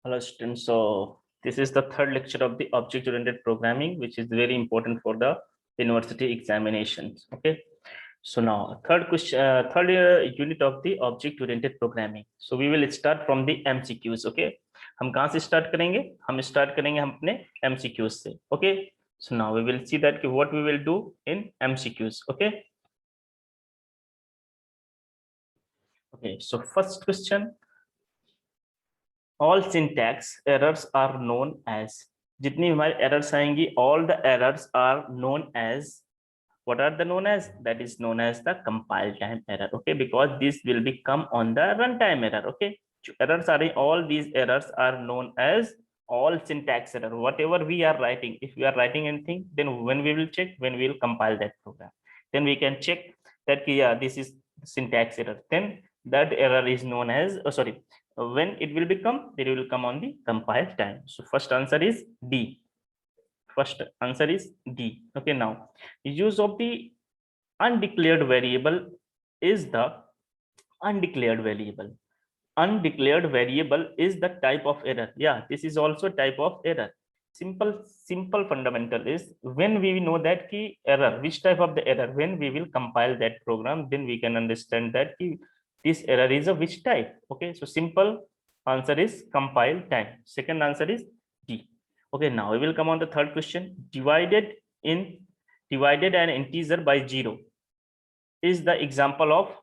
Hello students, so this is the third lecture of the object-oriented programming, which is very important for the university examinations. Okay, so now third question, third unit of the object-oriented programming. So we will start from the MCQs. Okay, हम कहाँ से start करेंगे? हम start करेंगे हम अपने MCQs से. Okay, so now we will see that what we will do in MCQs. Okay. Okay, so first question. All syntax errors are known as, जितनी हमारे errors आएंगी, all the errors are known as, what are the known as? That is known as the compile time error. Okay, because this will become on the runtime error. Okay, errors are all these errors are known as all syntax error. Whatever we are writing, if we are writing anything, then when we will check, when we will compile that program, then we can check that yeah, this is syntax error, then that error is known as, oh sorry, when it will become, it will come on the compile time. So first answer is D. First answer is D. Okay, now use of the undeclared variable is the undeclared variable. Undeclared variable is the type of error. Yeah, this is also type of error. Simple fundamental is, when we know that key error, which type of the error, when we will compile that program, then we can understand that key, this error is of which type. Okay, so simple answer is compile time. Second answer is D. Okay, now we will come on the third question. Divided an integer by 0 is the example of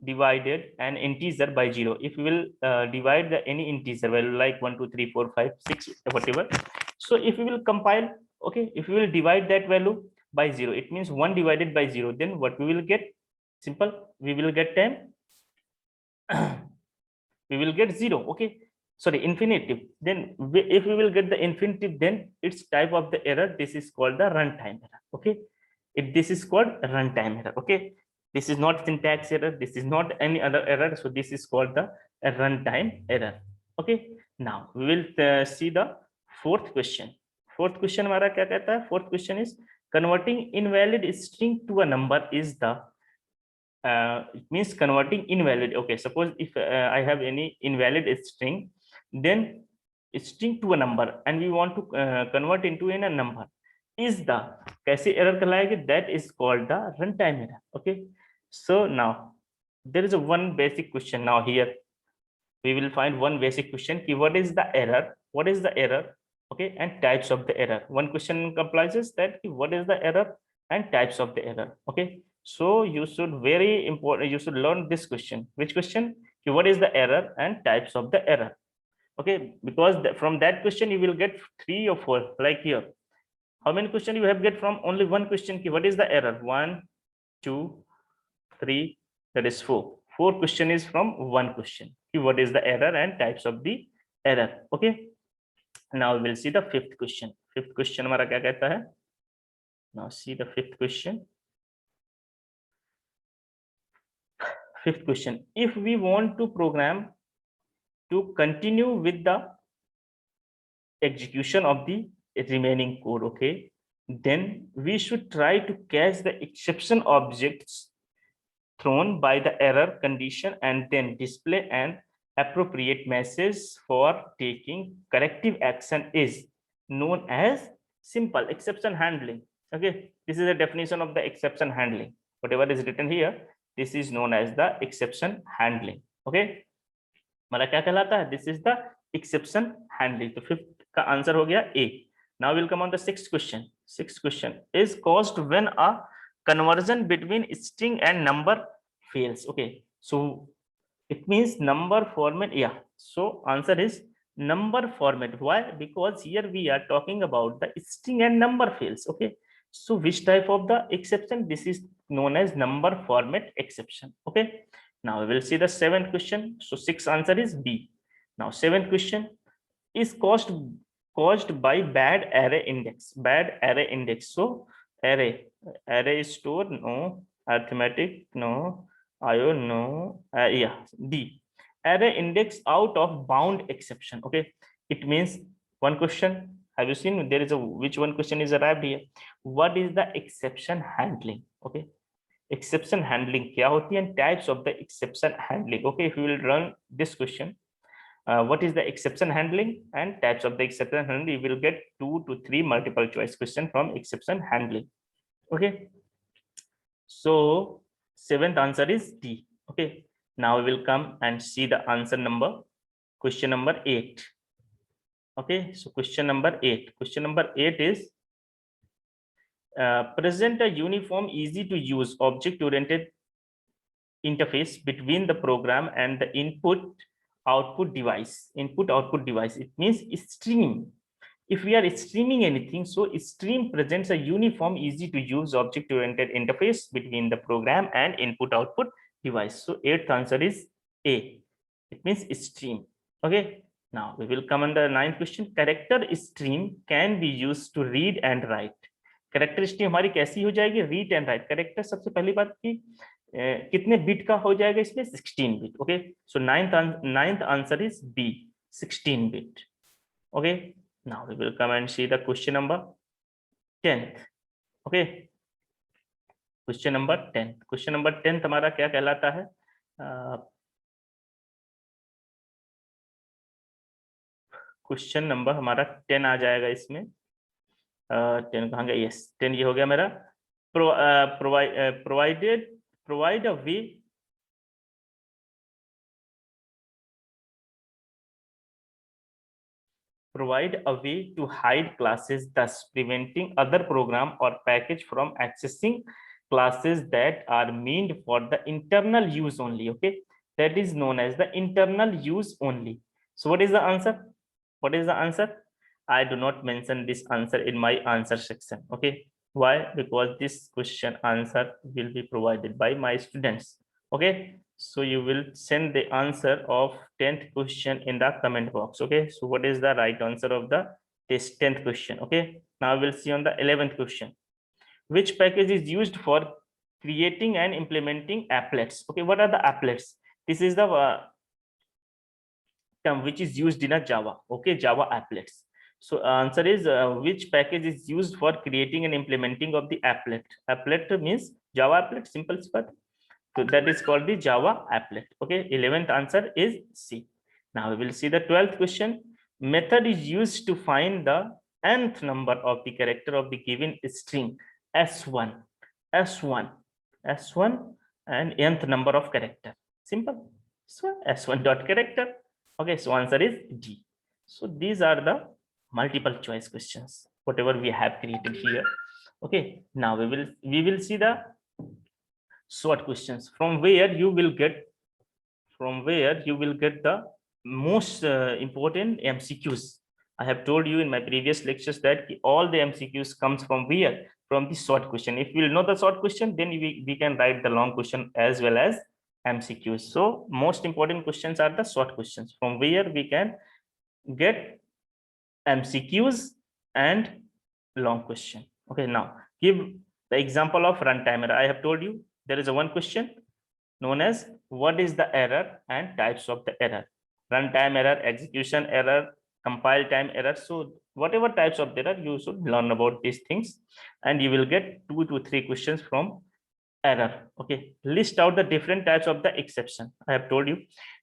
divided an integer by 0. If we will divide any integer value like 1 2 3 4 5 6 whatever, so if we will compile, okay, if we will divide that value by 0, it means 1 divided by 0, then what we will get? Simple, we will get 10. We will get 0. Okay, sorry, infinitive. Then if we will get the infinitive, then its type of the error, this is called the runtime error. Okay, this is called runtime error. Okay, this is not syntax error, this is not any other error, so this is called the runtime error. Okay, now we will see the fourth question. Fourth question हमारा क्या कहता है? Fourth question is converting invalid string to a number is the it means converting invalid. Okay, suppose if I have any invalid string, then string to a number, and we want to convert into a number, is the kaise error कहलाएगी? That is called the runtime error. Okay, so now there is a one basic question. Now here we will find one basic question ki what is the error, what is the error, okay, and types of the error. One question comprises that ki what is the error and types of the error. Okay, so you should very important, you should learn this question. Which question? Ki what is the error and types of the error. Okay, because from that question you will get 3 or 4. Like here, how many questions you have get from only one question ki what is the error? 1 2 3, that is 4. 4 question is from one question. What is the error and types of the error. Okay, now we will see the fifth question. Fifth question हमारा क्या कहता है? Now see the fifth question. Fifth question, if we want to program to continue with the execution of the remaining code, okay, then we should try to catch the exception objects thrown by the error condition and then display an appropriate message for taking corrective action is known as simple exception handling. Okay, this is a definition of the exception handling. Whatever is written here, this is known as the exception handling. Okay, हमारा क्या कहलाता है? This is the exception handling. तो fifth का answer हो गया A. Now we'll come on the sixth question. Sixth question is caused when a conversion between string and number fails. Okay, so it means number format. Yeah, so answer is number format. Why? Because here we are talking about the string and number fails. Okay, so which type of the exception? This is known as number format exception. Okay, now we will see the seventh question. So sixth answer is B. Now seventh question is caused by bad array index. Bad array index. So array store, no. Arithmetic, no. IO, no. Yeah, D. Array index out of bound exception. Okay, it means one question. Have you seen there is a which one question is arrived here? What is the exception handling? Okay, exception handling क्या होती है and types of the exception handling. Okay, if you will run this question, what is the exception handling and types of the exception handling. You will get 2 to 3 multiple choice question from exception handling. Okay, so seventh answer is D. Okay, now we will come and see the answer number, question number 8. Okay, so question number 8, question number 8 is present a uniform, easy to use object oriented interface between the program and the input output device. Input output device, it means stream. If we are streaming anything, so stream presents a uniform, easy to use object oriented interface between the program and input output device. So eighth answer is A, it means stream. Okay, now we will come on the ninth question. Character stream can be used to read and write. Character stream हमारी कैसी हो जाएगी, read and right. Character सबसे पहली बात की कितने bit का हो जाएगा इसमें, 16 bit. Okay, so ninth answer is B, 16 bit. Okay, now we will come and see the question number 10th. Okay, question number 10. Question number 10 हमारा क्या कहलाता है, क्वेश्चन नंबर हमारा 10 आ जाएगा इसमें. 10 कहाँ गया, यस 10 ये हो गया मेरा. provide a way to hide classes, thus preventing other program or package from accessing classes that are meant for the internal use only. Okay, that is known as the internal use only. So what is the answer? What is the answer? I do not mention this answer in my answer section. Okay, why? Because this question answer will be provided by my students. Okay, so you will send the answer of 10th question in the comment box. Okay, so what is the right answer of the this 10th question? Okay, now we'll see on the 11th question. Which package is used for creating and implementing applets? Okay, what are the applets? This is the term which is used in a Java. Okay, Java applets. So answer is which package is used for creating and implementing of the applet. Applet means Java applet, simple spot. So that is called the Java applet. Okay, 11th answer is C. Now we will see the 12th question. Method is used to find the nth number of the character of the given string S1, S1, S1 and nth number of character. Simple. So S1 dot character. Okay, so answer is D. So these are the multiple choice questions, whatever we have created here. Okay, now we will see the short questions from where you will get the most important MCQs. I have told you in my previous lectures that all the MCQs comes from where? From the short question. If we will know the short question, then we can write the long question as well as MCQs. So most important questions are the short questions from where we can get MCQs and long question. Okay, now give the example of runtime error. I have told you there is a one question known as what is the error and types of the error. Runtime error, execution error, compile time error. So whatever types of error, you should learn about these things and you will get 2 to 3 questions from error. Okay, list out the different types of the exception. I have told you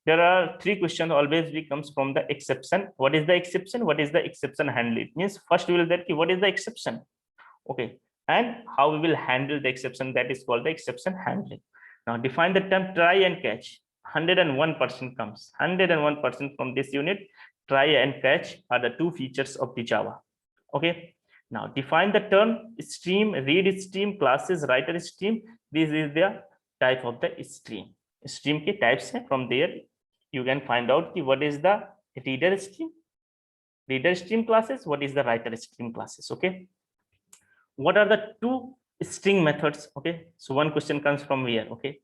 there are 3 questions always comes from the exception. What is the exception? What is the exception handling? It means first we will get what is the exception. Okay, and how we will handle the exception, that is called the exception handling. Now define the term try and catch. 101% comes, 101% from this unit. Try and catch are the 2 features of the Java. Okay, now define the term stream, read stream, classes, writer stream. This is the type of the stream. Stream ke types hai. From there you can find out what is the reader stream classes, what is the writer stream classes. Okay, what are the 2 string methods? Okay, so one question comes from here. Okay,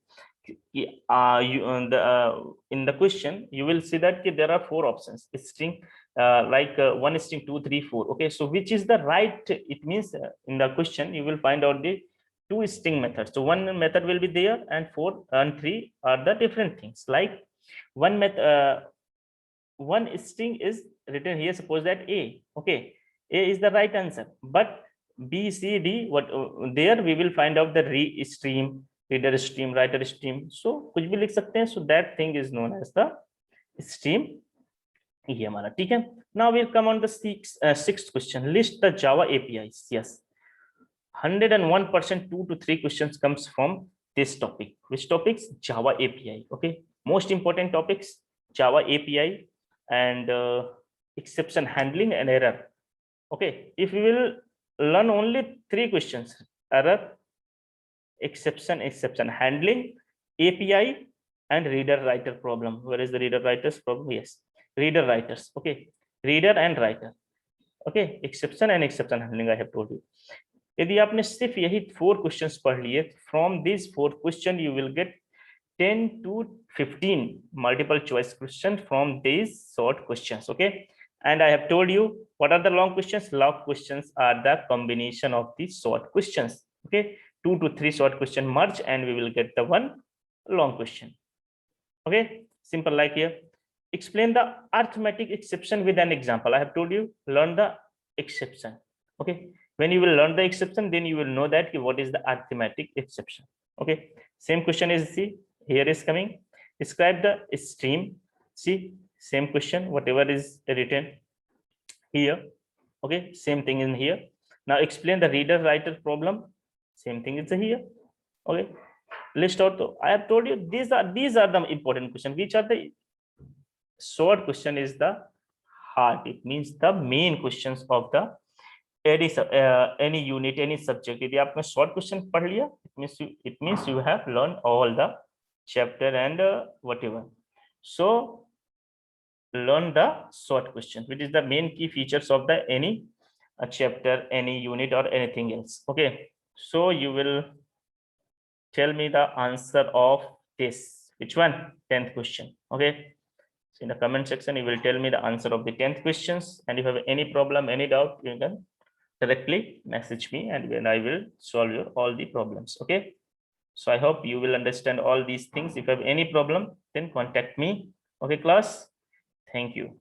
in the question you will see that there are 4 options string, like 1 string 2 3 4. Okay, so which is the right? It means in the question you will find out the 2 string methods. So one method will be there and 4 and 3 are the different things. Like one string is written here, suppose that A. Okay, A is the right answer, but B, C, D, what there we will find out the stream, reader stream, writer stream. So कुछ भी लिख सकते हैं. So that thing is known as the stream ये हमारा ठीक है. Now we'll come on the sixth question. List the Java APIs. Yes, 101% 2 to 3 questions comes from this topic. Which topics? Java API. Okay, most important topics: Java API and exception handling and error. Okay, if we will learn only 3 questions: error, exception handling, API, and reader writer problem. Where is the reader writers problem? Yes, reader writers. Okay, reader and writer. Okay, exception and exception handling I have told you. यदि आपने सिर्फ यही 4 questions पढ़ लिए, from this 4 question you will get 10 to 15 multiple choice questions from these short questions. Okay, and I have told you what are the long questions. Long questions are the combination of these short questions. Okay, 2 to 3 short question merge and we will get the one long question. Okay, simple. Like here, explain the arithmetic exception with an example. I have told you, learn the exception. Okay, when you will learn the exception, then you will know that what is the arithmetic exception. Okay, same question is, see, here is coming. Describe the stream. See, same question, whatever is written here. Okay, same thing in here. Now explain the reader writer problem. Same thing is here. Okay, list out. I have told you these are the important questions. Which are the short question is the hard. It means the main questions of the any unit, any subject. यदि आपने short question पढ़ लिया, it means you have learned all the chapter and whatever. So learn the short question, which is the main key features of the any chapter, any unit, or anything else. Okay, so you will tell me the answer of this. Which one? 10th question. Okay, so in the comment section you will tell me the answer of the 10th questions, and if you have any problem, any doubt, you can directly message me and then I will solve your all the problems. Okay, so I hope you will understand all these things. If you have any problem, then contact me. Okay, class, thank you.